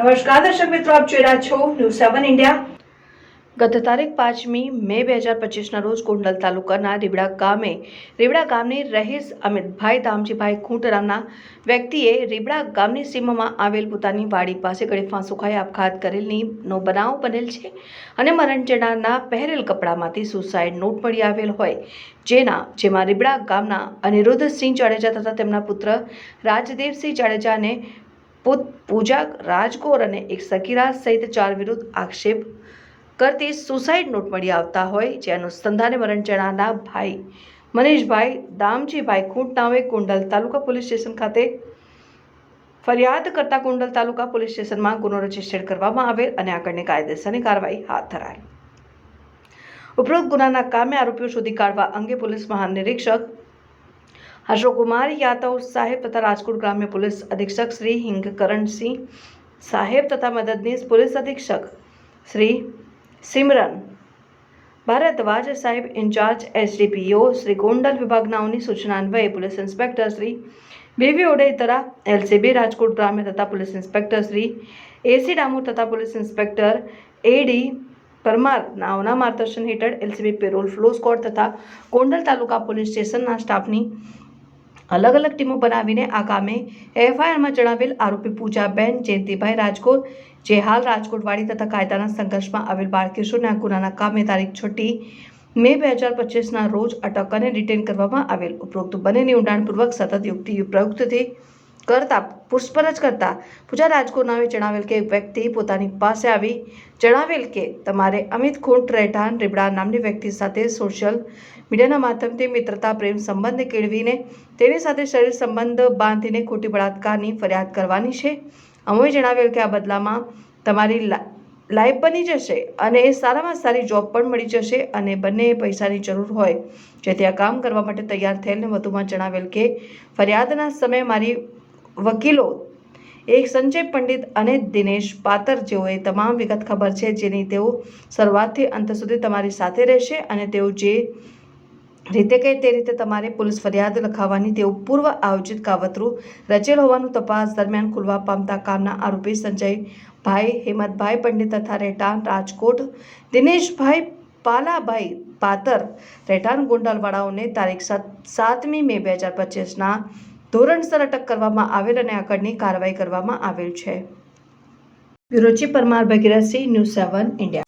નમસ્કાર દર્શક મિત્રો, આપ જોઈ રહ્યા છો ન્યૂઝ 7 ઇન્ડિયા। ગત તારીખ 5મી મે 2025ના રોજ ગોંડલ તાલુકાના રીબડા ગામની રહીશ અમિતભાઈ દામજીભાઈ ખૂંટ નામના વ્યક્તિએ રીબડા ગામની સીમામાં આવેલ પોતાની વાડી પાસે ગળે ફાંસો ખાઈ આપઘાત કરેલનો બનાવ બનેલ છે અને મરણ જનારના પહેરેલ કપડામાંથી સુસાઇડ નોટ મળી આવેલ હોય, જેમાં રીબડા ગામના અનિરુદ્ધસિંહ જાડેજા તથા તેમના પુત્ર રાજદેવસિંહ જાડેજાને પૂજા રાજગોર અને એક સગીરા સહિત 4 વિરુદ્ધ આક્ષેપ કરતી સુસાઇડ નોટ મળી આવતા હોય, જે અનુસંધાને મરણ જનારના ભાઈ મનીષભાઈ દામજીભાઈ ખૂંટ નામે ગોંડલ તાલુકા પોલીસ સ્ટેશન ખાતે ફરિયાદ કરતા ગોંડલ તાલુકા પોલીસ સ્ટેશનમાં ગુનો રજીસ્ટર કરવામાં આવેલ અને આગળની કાયદેસરની કાર્યવાહી હાથ ધરાઈ। ઉપરોક્ત ગુનાના કામે આરોપીઓ શોધી કાઢવા અંગે પોલીસ મહાનિરીક્ષક અશોકકુમાર યાદવ સાહેબ તથા રાજકોટ ગ્રામ્ય પોલીસ અધિક્ષક શ્રી હિંગકરણસિંહ સાહેબ તથા મદદનીશ પોલીસ અધિક્ષક શ્રી સિમરન ભારદ્વાજ સાહેબ ઇન્ચાર્જ એસડીપીઓ શ્રી ગોંડલ વિભાગનાઓની સૂચના અન્વયે police inspector Shri B V Odetara LCB Rajkot ગ્રામ્ય તથા police inspector Shri A C Damor તથા પોલીસ ઇન્સ્પેક્ટર એડી પરમાર નાઓના માર્ગદર્શન હેઠળ એલસીબી પેરોલ ફ્લો સ્કોડ તથા ગોંડલ તાલુકા પોલીસ સ્ટેશનના સ્ટાફની અલગ અલગ ટીમો બનાવીને આ કામે એફઆઈઆરમાં જણાવેલ આરોપી પૂજાબેન જયંતિભાઈ રાજગોર, જે હાલ રાજકોટવાડી તથા કાયદાના સંઘર્ષમાં આવેલ બાળકિશોરના ગુનાના કામે તારીખ 6 મે 2025ના રોજ અટક અને ડિટેન કરવામાં આવેલ। ઉપરોક્ત બંનેની ઊંડાણપૂર્વક સતત યુક્તિ પ્રયુક્તથી કરતા પૂછપરછ કરતા પૂજા રાજગોર નામે જણાવેલ કે વ્યક્તિ પોતાની પાસે આવી જણાવેલ કે તમારે અમિત ખૂંટ રહેઠાણ રીબડા નામની વ્યક્તિ સાથે સોશિયલ મીડિયાના માધ્યમથી મિત્રતા પ્રેમ સંબંધ કેળવીને તેની સાથે શરીર સંબંધ બાંધીને ખોટી બળાત્કારની ફરિયાદ કરવાની છે। અમોએ જણાવેલ કે આ બદલામાં તમારી લાઈફ બની જશે અને સારામાં સારી જોબ પણ મળી જશે અને બંને પૈસાની જરૂર હોય, જેથી આ કામ કરવા માટે તૈયાર થયેલને વધુમાં જણાવેલ કે ફરિયાદના સમયે મારી વકીલો એક સંજય પંડિત અને દિનેશ પાતર, જેઓએ તમામ વિગત ખબર છે, જેની તેઓ શરૂઆતથી અંત સુધી તમારી સાથે રહેશે અને તેઓ જે રીતે કહે તે રીતે તમારે પોલીસ ફરિયાદ લખાવવાની તેઓ પૂર્વ આયોજિત કાવતરું રચેલ હોવાનું તપાસ દરમિયાન ખુલવા પામતા કામના આરોપી સંજયભાઈ હિંમતભાઈ પંડિત તથા રહેઠાણ રાજકોટ દિનેશભાઈ પાલાભાઈ પાતર રહેઠાણ ગોંડલવાળાઓને તારીખ 7મી મે 2025ના ધોરણસર અટક કરવામાં આવેલ અને આગળની કાર્યવાહી કરવામાં આવેલ છે। Bureau chief Parmar Bhagirathsinh, news 7 India.